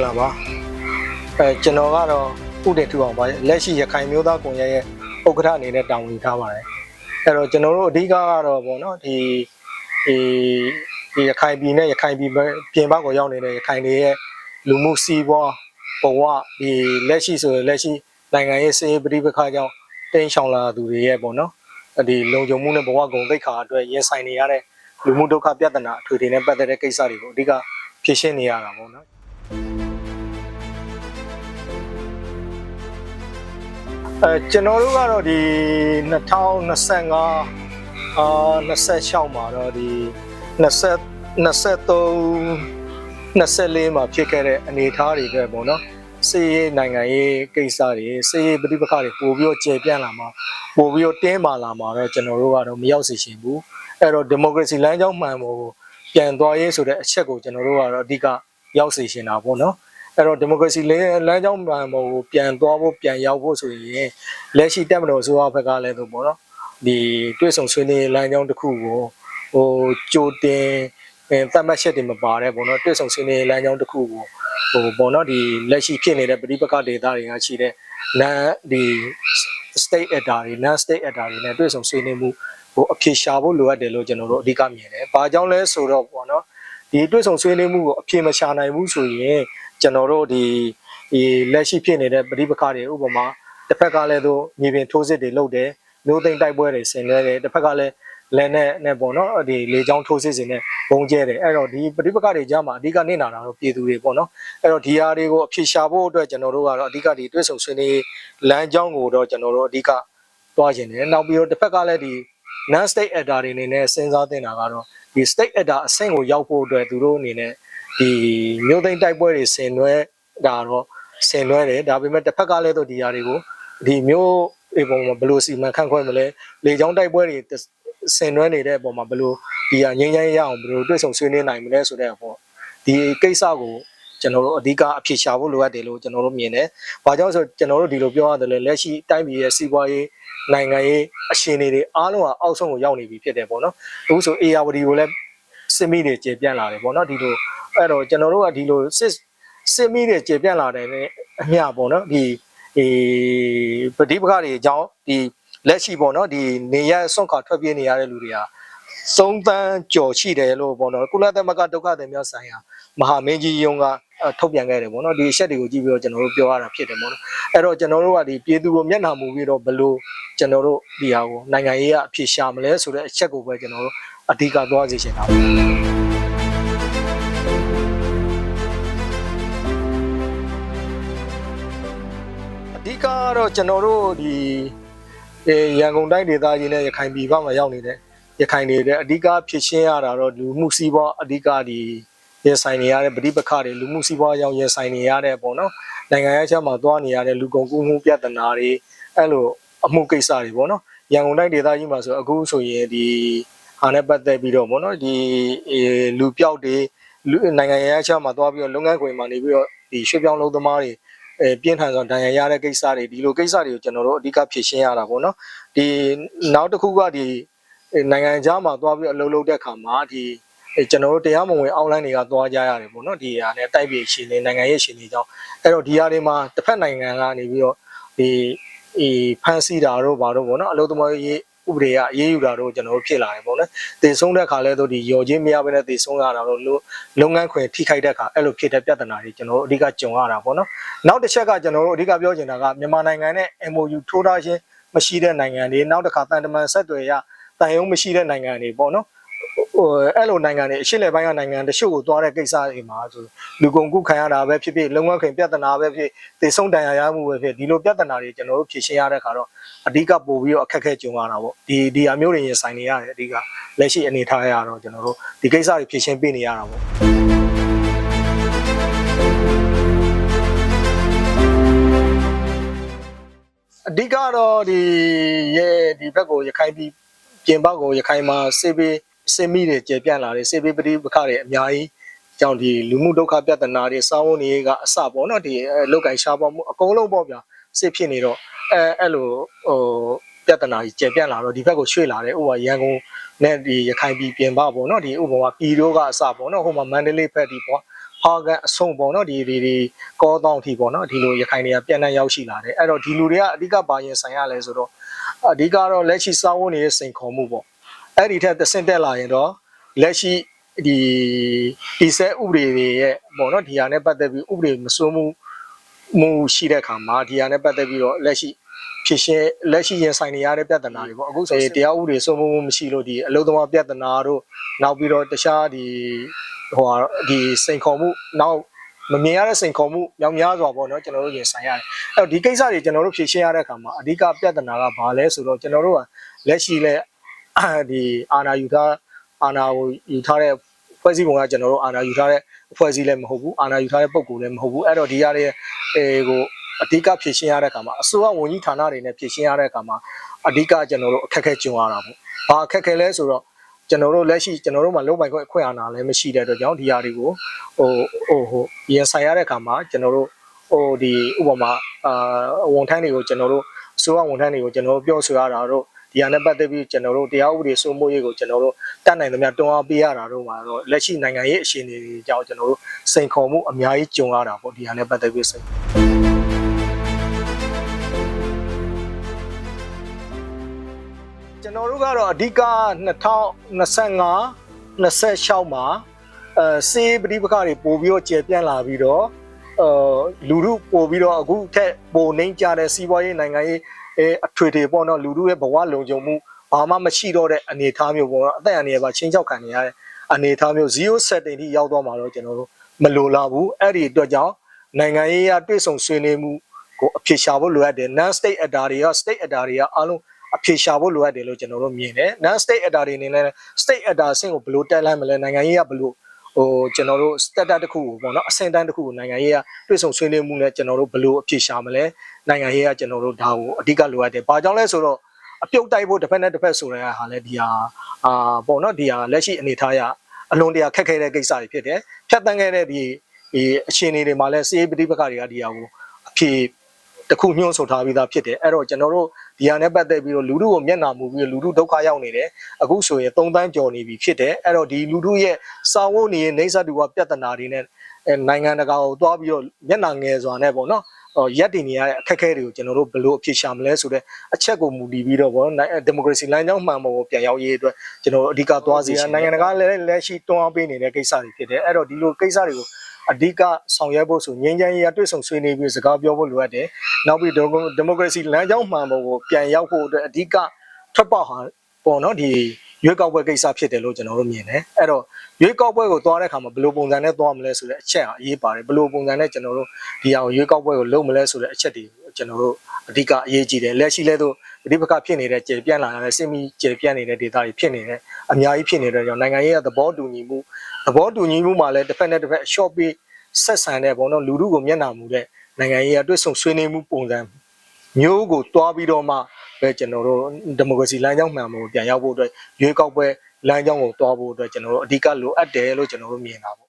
လာပါကျွန်တော်ကတော့ဥတည်ထူအောင်ပါလက်ရှိရခိုင်မျိုးသားကွန်ရက်ရဲ့ဥက္ကဋ္ဌအနေနဲ့တာဝန်ယူထားပါတယ်အဲ့တော့ကျွန်တော်တို့အဓိကကတော့ပေါ့နော်ဒီရခိုင်ပြည်နဲ့ရခိုင်ပြည်ပြင်ပကိုရောက်နေတဲ့ရခိုင်တွေရဲ့လူမှုစီးပွားဘဝဒီလက်ရှိဆိုရင်လက်ရှိနိုင်ငံရေးစီးပွားပဋိပက္ခကြောင့်တင်းရှောင်လာသူတွေရဲ့ပေါ့နော်ဒီလုံခြုံမှုနဲ့ဘဝဂုဏ်သိက္ခာအတွက်ရင်ဆိုင်နေရတဲ့လူမှုဒုက္ခပြဿနာအထွေထွေနဲ့ပတ်သက်တဲ့ကိစ္စတွေကိုအဓိကဖြေရှင်းနေရတာပေါ့နော်ကျွန်တော်တို့ကတော့ဒီ2025 26မှာတော့ဒီ23မှာဖြစ်ခဲ့တဲ့အနေအထားတွေပဲပေါ့နော်စီးရေးနိုင်ငံရေးကိစ္စတွေစီးရေးပဋိပက္ခတွေပို့ပြီးတော့ကျေပြန့်လာမှာပို့ပြီးတော့တင်းမာလာမှာတော့ကျွန်တော်တို့ကတော့မရောက်စေချင်ဘူးအဲ့တော့ဒီမိုကရေစီလမ်းကြောင်းမှန်ဖို့ပြန်သွားရေးဆိုတဲ့အချက်ကိုကျွန်တော်တို့ကတော့အဓိကရောက်စေချင်တာပေါ့နော်အဲ့တော့ဒီမိုကရေစီလမ်းကြောင်းမှန်ဖို့ပြန်သွားဖို့ပြန်ရောက်ဖို့ဆိုရင်လက်ရှိတက်မတော်ဆိုဘက်ကလည်းဆိုပေါ့နော်ဒီတွေ့ဆုံဆွေးနွေးလမ်းကြောင်းတစ်ခုကိုကြိုတင်သတ်မှတ်ချက်တွေမပါတဲ့ပေါ့နော်တွေ့ဆုံဆွေးနွေးလမ်းကြောင်းတစ်ခုကိုပေါ့နော်ဒီလက်ရှိဖြစ်နေတဲ့ပဋိပက္ခဒေသတွေကရှိတဲ့ဒီ state actor တွေ non state actor တွေနဲ့တွေ့ဆုံဆွေးနွေးမှုအဖြေရှာဖို့လိုအပ်တယ်လို့ကျွန်တော်တို့အဓိကမြင်တယ်။ဘာကြောင့်လဲဆိုတော့ပေါ့နော်ဒီတွေ့ဆုံဆွေးနွေးမှုကိုအဖြေမရှာနိုင်ဘူးဆိုရင်ကျွန်တော်တို့ဒီလက်ရှိဖြစ်နေတဲ့ပဋိပက္ခတွေဥပမာတစ်ဖက်ကလည်းသူမြေပြင်ထိုးစစ်တွေလုပ်တယ်မျိုးသိမ်းတိုက်ပွဲတွေဆင်နွှဲတယ်တစ်ဖက်ကလည်းလက်နဲ့ပေါ့နော်ဒီလေကြောင်းထိုးစစ်စင်နဲ့ဘုံကျဲတယ်အဲ့တော့ဒီပဋိပက္ခတွေကြားမှာအဓိကနေတာတော့ပြည်သူတွေပေါ့နော်အဲ့တော့ဒီဟာတွေကိုအဖြေရှာဖို့အတွက်ကျွန်တော်တို့ကတော့အဓိကဒီတွေ့ဆုံဆွေးနွေးလမ်းကြောင်းကိုတော့ကျွန်တော်တို့အဓိကတွားခြင်းတယ်နောက်ပြီးတော့တစ်ဖက်ကလည်းဒီ non state actor တွေအနေနဲ့စဉ်းစားသင့်တာကတော့ဒီ state actor အဆင့်ကိုရောက်ဖို့အတွက်သူတို့အနေနဲ့ဒီမျိုးသိမ်းတိုက်ပွဲတွေဆင်နွှဲတာတော့ဆင်နွှဲတယ်ဒါပေမဲ့တစ်ဖက်ကလည်းတော့ဒီဟာတွေကိုဒီမျိုးဒီပုံမှာဘယ်လိုစီမံခန့်ခွဲမလဲလေကြောင်းတိုက်ပွဲတွေဆင်နွှဲနေတဲ့အပေါ်မှာဘယ်လိုဒီဟာငြိမ်းချမ်းရအောင်ဘယ်လိုတွေ့ဆုံဆွေးနွေးနိုင်မလဲဆိုတဲ့ပေါ့ဒီကိစ္စကိုကျွန်တော်တို့အဓိကအဖြေရှာဖို့လိုအပ်တယ်လို့ကျွန်တော်တို့မြင်တယ်။ဘာကြောင့်ဆိုကျွန်တော်တို့ဒီလိုပြောရတယ်လေလက်ရှိတိုင်းပြည်ရဲ့စီးပွားရေးနိုင်ငံရေးအခြေအနေတွေအားလုံးကအောက်ဆုံးကိုရောက်နေပြီဖြစ်တယ်ပေါ့နော်။အခုဆို ARD ကိုလည်းစစ်မိတွေကျေပြန့်လာတယ်ပေါ့နော်ဒီလိုအဲ့တော့ကျွန်တော်တို့ကဒီလိုစစ်မိတွေကျေပြန့်လာတယ်နဲ့အမျှပေါ့နော်ဒီပဋိပက္ခတွေအကြောင်းဒီလက်ရှိပေါ့နော်ဒီနေရဆွန့်ခွာထွက်ပြေးနေရတဲ့လူတွေက3 သန်းကျော်ရှိတယ်လို့ပေါ့နော်ကုလသမဂ္ဂဒုက္ခသည်များဆိုင်ရာမဟာမင်းကြီးရုံးကထုတ်ပြန်ခဲ့တယ်ပေါ့နော်ဒီအချက်တွေကိုကြည့်ပြီးတော့ကျွန်တော်တို့ပြောရတာဖြစ်တယ်ပေါ့နော်အဲ့တော့ကျွန်တော်တို့ကဒီပြည်သူကိုမျက်နှာမူပြီးတော့ဘလို့ကျွန်တော်တို့ဒီဟာကိုနိုင်ငံရေးကအဖြစ်ရှာမလဲဆိုတဲ့အချက်ကိုပဲကျွန်တော်တို့အဓိကသွားစေချင်တာပါအဓိကကတော့ကျွန်တော်တို့ဒီရန်ကုန်တိုင်းဒေသကြီးနဲ့ရခိုင်ပြည်ဘက်မှာရောက်နေတဲ့ရခိုင်တွေတဲ့အဓိကဖြစ်ရှင်းရတာတော့လူမှုစီးပွားအဓိကဒီရင်ဆိုင်နေရတဲ့ပဋိပက္ခတွေလူမှုစီးပွားကြောင့်ရင်ဆိုင်နေရတဲ့ပေါ့နော်နိုင်ငံရေးချက်မှာသွားနေရတဲ့လူကုန်ကူးမှုပြဿနာတွေအဲ့လိုအမှုကိစ္စတွေပေါ့နော်ရန်ကုန်တိုင်းဒေသကြီးမှာဆိုအခုဆိုရင်ဒီဟာနဲ့ပတ်သက်ပြီးတော့ပေါ့နော်ဒီလူပြောက်တွေနိုင်ငံရေးချက်မှာသွားပြီးတော့လုပ်ငန်းခွင်မှာနေပြီးတော့ဒီရွှေ့ပြောင်းလုပ်သမားတွေပြင်းထန်စွာဒဏ်ရာရတဲ့ကိစ္စတွေဒီလိုကိစ္စတွေကိုကျွန်တော်တို့အဓိကဖြေရှင်းရတာပေါ့နော်ဒီနောက်တစ်ခုကဒီနိုင်ငံခြားမှာသွားပြီးအလုပ်လုပ်တဲ့အခါမှာဒီကျွန်တော်တို့တရားမဝင်အောက်လိုင်းတွေကသွားကြရတယ်ပေါ့နော်ဒီဟာနဲ့တိုက်ပြည်ရှင်နေနိုင်ငံရေးရှင်နေကြောင်းအဲ့တော့ဒီဟာတွေမှာတစ်ဖက်နိုင်ငံကနေပြီးတော့ဒီဖန်စီတာတို့ဘာတို့ပေါ့နော်အလုပ်သမားရေးဥပဒေကအရေးယူတာတို့ကျွန်တော်တို့ဖြစ်လာတယ်ပေါ့နော်တည်ဆုံးတဲ့အခါလဲတော့ဒီရော်ချင်းမရဘဲနဲ့တည်ဆုံးရတာတော့လုပ်ငန်းခွင်ထိခိုက်တဲ့အခါအဲ့လိုဖြစ်တဲ့ပြဿနာတွေကျွန်တော်တို့အဓိကကြုံရတာပေါ့နော်နောက်တစ်ချက်ကကျွန်တော်တို့အဓိကပြောချင်တာကမြန်မာနိုင်ငံနဲ့ MOU ထိုးထားခြင်းမရှိတဲ့နိုင်ငံတွေနောက်တစ်ခါတန်တမန်ဆက်သွယ်ရတန်ရုံးမရှိတဲ့နိုင်ငံတွေပေါ့နော်အဲ့လိုနိုင်ငံတွေအရှေ့လေပိုင်းကနိုင်ငံတချို့ကိုသွားတဲ့ကိစ္စတွေမှာဆိုလူကုန်ကူးခံရတာပဲဖြစ်ဖြစ်လုံငန်းခွင်ပြဿနာပဲဖြစ်သေဆုံးဒဏ်ရာရမှုပဲဖြစ်ဒီလိုပြဿနာတွေကျွန်တော်တို့ဖြေရှင်းရတဲ့အခါတော့အဓိကပို့ပြီးတော့အခက်အခဲကြုံရတာပေါ့ဒီအမျိုးတွေရင်ဆိုင်နေရတယ်အဓိကလက်ရှိအနေထားရတော့ကျွန်တော်တို့ဒီကိစ္စတွေဖြေရှင်းပေးနေရတာပေါ့အဓိကတော့ဒီဘက်ကိုရခိုင်ပြည်ပြင်ဘက်ကိုရခိုင်မှာစစ်မိတွေကျေပြန့်လာတယ်စစ်ပေးပဋိပက္ခတွေအများကြီးကြောင့်ဒီလူမှုဒုက္ခပြဿနာတွေစောင်းဝင်တွေကအစပေါ့နော်ဒီလောက်ကင်ရှားပေါ်မှုအကုန်လုံးပေါ့ဗျာစစ်ဖြစ်နေတော့အဲ့လိုပြဿနာကြီးကျေပြန့်လာတော့ဒီဘက်ကိုရွှေ့လာတယ်ဥပမာရန်ကုန်နဲ့ဒီရခိုင်ပြည်ပြင်ပပေါ့နော်ဒီဥပမာပြည်တို့ကအစပေါ့နော်ဟိုမှာမန္တလေးဘက်ဒီပေါ့ ဟာကအဆုံးပေါ့နော်ဒီကောတောင်းထီပေါ့နော်ဒီလိုရခိုင်တွေကပြန်နှံ့ရောက်ရှိလာတယ်အဲ့တော့ဒီလူတွေကအဓိကဘာရင်ဆိုင်ရလဲဆိုတော့အဓိကတော့လက်ရှိစာဝန်နေတဲ့စိန်ခေါ်မှုပေါ့အဲ့ဒီထက်သဆင့်တက်လာရင်တော့လက်ရှိဒီစဲဥပဒေတွေရဲ့ပေါ့နော်ဒီဟာနဲ့ပတ်သက်ပြီးဥပဒေမစိုးမှုရှိတဲ့အခါမှာဒီဟာနဲ့ပတ်သက်ပြီးတော့လက်ရှိဖြစ်ရှင်းလက်ရှိရင်ဆိုင်နေရတဲ့ပြဿနာတွေပေါ့အခုဆိုရင်တရားဥပဒေစိုးမိုးမှုမရှိလို့ဒီအလုံသမားပြဿနာတို့နောက်ပြီးတော့တခြားဒီစိန်ခေါ်မှုနောက်မမြင်ရတဲ့စိန်ခေါ်မှုမြောက်များစွာပေါ့နော်ကျွန်တော်တို့ရင်ဆိုင်ရတယ်အဲ့တော့ဒီကိစ္စတွေကျွန်တော်တို့ဖြေရှင်းရတဲ့အခါမှာအဓိကပြဿနာကဘာလဲဆိုတော့ကျွန်တော်တို့ကလက်ရှိလက်ဒီအာဏာယူထားတဲ့ဖွဲ့စည်းပုံကကျွန်တော်တို့အာဏာယူထားတဲ့အဖွဲ့အစည်းလည်းမဟုတ်ဘူးအာဏာယူထားတဲ့ပုံကိုယ်လည်းမဟုတ်ဘူးအဲ့တော့ဒီရတဲ့ကိုအဓိကဖြည့်ရှင်းရတဲ့အခါမှာအစိုးရဝန်ကြီးဌာနတွေနဲ့ဖြည့်ရှင်းရတဲ့အခါမှာအဓိကကျွန်တော်တို့အခက်အခဲကြုံရတာပေါ့။ဘာအခက်အခဲလဲဆိုတော့ကျွန်တော်တို့လက်ရှိကျွန်တော်တို့မှာလုံပိုင်ခွင့်အခွင့်အာဏာလည်းမရှိတဲ့အတွက်ကြောင့်ဒီဟာတွေကိုရင်ဆိုင်ရတဲ့အခါမှာကျွန်တော်တို့ဒီဥပမာဝန်ထမ်းတွေကိုကျွန်တော်တို့အစိုးရဝန်ထမ်းတွေကိုကျွန်တော်တို့ပြောဆိုရတာတော့ဒီဟာနဲ့ပတ်သက်ပြီးကျွန်တော်တို့တရားဥပဒေစိုးမိုးရေးကိုကျွန်တော်တို့တတ်နိုင်သမျှတွန်းအားပေးရတာတော့မှာတော့လက်ရှိနိုင်ငံရေးအခြေအနေတွေကြောင့်ကျွန်တော်တို့စိန်ခေါ်မှုအများကြီးကြုံရတာပေါ့ဒီဟာနဲ့ပတ်သက်ပြီးကျွန်တော်တို့ကတော့အဓိက2025 26မှာစေးပဋိပက္ခတွေပို့ပြီးတော့ကျေပြန့်လာပြီးတော့လူထုပို့ပြီးတော့အခုထက်ပိုနှိမ့်ကြတဲ့စီးပွားရေးနိုင်ငံရေးအထွေထွေပေါ့နော်လူထုရဲ့ဘဝလုံခြုံမှုဘာမှမရှိတော့တဲ့အနေအထားမျိုးပေါ့နော်အသက်အန္တရာယ်ပါချင်းချောက်ခံနေရတဲ့အနေအထားမျိုး0 setting ထိရောက်သွားမှာတော့ကျွန်တော်တို့မလိုလားဘူးအဲ့ဒီအတွက်ကြောင့်နိုင်ငံရေးအတွေ့ဆုံဆွေးနွေးမှုကိုအဖြေရှာဖို့လိုအပ်တယ် non state actor တွေက state actor တွေကအားလုံးအဖြေရှာဖို့လိုအပ်တယ်လို့ကျွန်တော်တို့မြင်တယ် non state actor တွေအနေနဲ့ state actor အဆင့်ကိုဘယ်လိုတက်လိုက်မလဲနိုင်ငံရေးကဘယ်လိုကျွန်တော်တို့ status တစ်ခုကိုပေါ့နော်အဆင့်တန်းတစ်ခုကိုနိုင်ငံရေးကတွေ့ဆုံဆွေးနွေးမှုနဲ့ကျွန်တော်တို့ဘယ်လိုအဖြေရှာမလဲနိုင်ငံရေးကကျွန်တော်တို့ဒါကိုအဓိကလိုအပ်တယ်။ဘာကြောင့်လဲဆိုတော့အပြုတ်တိုက်ဖို့တစ်ဖက်နဲ့တစ်ဖက်ဆိုတဲ့ဟာလည်းဒီဟာပေါ့နော်ဒီဟာလက်ရှိအနေထားရအလွန်တရာခက်ခဲတဲ့ကိစ္စတွေဖြစ်တယ်။ဖြတ်တန်းခဲ့တဲ့ဒီအခြေအနေတွေမှာလည်းစီးပဋိပက္ခတွေကဒီဟာကိုအဖြေတစ်ခုညှို့ဆိုထားပြီးသားဖြစ်တယ်။အဲ့တော့ကျွန်တော်တို့ဒီဟာနဲ့ပတ်သက်ပြီးတော့လူထုကိုမျက်နှာမူပြီးလူထုဒုက္ခရောက်နေတယ်။အခုဆိုရင်3တန်းကျော်နေပြီဖြစ်တယ်။အဲ့တော့ဒီလူထုရဲ့စာဝတ်နေနေစတူကပြဿနာတွေနဲ့နိုင်ငံတကာကိုတွားပြီးတော့မျက်နှာငယ်စွာနဲ့ပေါ့နော်ရက်တည်နေရတဲ့အခက်အခဲတွေကိုကျွန်တော်တို့ဘယ်လိုအဖြေရှာမလဲဆိုတဲ့အချက်ကိုမူတည်ပြီးတော့ဗောဒီမိုကရေစီလမ်းကြောင်းမှန်ပေါ်ကိုပြန်ရောက်ရေးအတွက်ကျွန်တော်တို့အဓိကသွားစီနိုင်ငံတကာလည်းလက်ရှိတွန်းအားပေးနေတဲ့ကိစ္စတွေဖြစ်တယ်အဲ့တော့ဒီလိုကိစ္စတွေကိုအဓိကဆောင်ရွက်ဖို့ဆိုငြိမ်းချမ်းရေးတွေ့ဆုံဆွေးနွေးပြီးစကားပြောဖို့လိုအပ်တယ်နောက်ပြီးဒီမိုကရေစီလမ်းကြောင်းမှန်ပေါ်ကိုပြန်ရောက်ဖို့အတွက်အဓိကထွက်ပေါက်ဟာပေါ့နော်ဒီရွေးကောက်ပွဲကိစ္စဖြစ်တယ်လို့ကျွန်တော်တို့မြင်တယ်အဲ့တော့ရွေးကောက်ပွဲကိုသွားတဲ့အခါမှာဘယ်လိုပုံစံနဲ့သွားမလဲဆိုတဲ့အချက်အရေးပါတယ်ဘယ်လိုပုံစံနဲ့ကျွန်တော်တို့ဒီအောင်ရွေးကောက်ပွဲကိုလုပ်မလဲဆိုတဲ့အချက်တွေကျွန်တော်တို့အဓိကအရေးကြီးတယ်လက်ရှိလဲတော့ဒီပက္ခဖြစ်နေတဲ့ကျေပြန့်လာတဲ့စစ်မီကျေပြန့်နေတဲ့ဒေသတွေဖြစ်နေတယ်အများကြီးဖြစ်နေတဲ့ကြောင့်နိုင်ငံရေးကသဘောတူညီမှုမှာလည်းတစ်ဖက်နဲ့တစ်ဖက် short ပေးဆက်ဆံတဲ့ပေါ့နော်လူထုကိုမျက်နှာမူတဲ့နိုင်ငံရေးကတွေ့ဆုံဆွေးနွေးမှုပုံစံမျိုးကိုတွားပြီးတော့မှပဲကျွန်တော်တို့ဒီမိုကရေစီလမ်းကြောင်းမှန်မှုပြန်ရောက်ဖို့အတွက်ရွေးကောက်ပွဲလမ်းကြောင်းကိုတွားဖို့အတွက်ကျွန်တော်တို့အဓိကလိုအပ်တယ်လို့ကျွန်တော်တို့မြင်တာပေါ့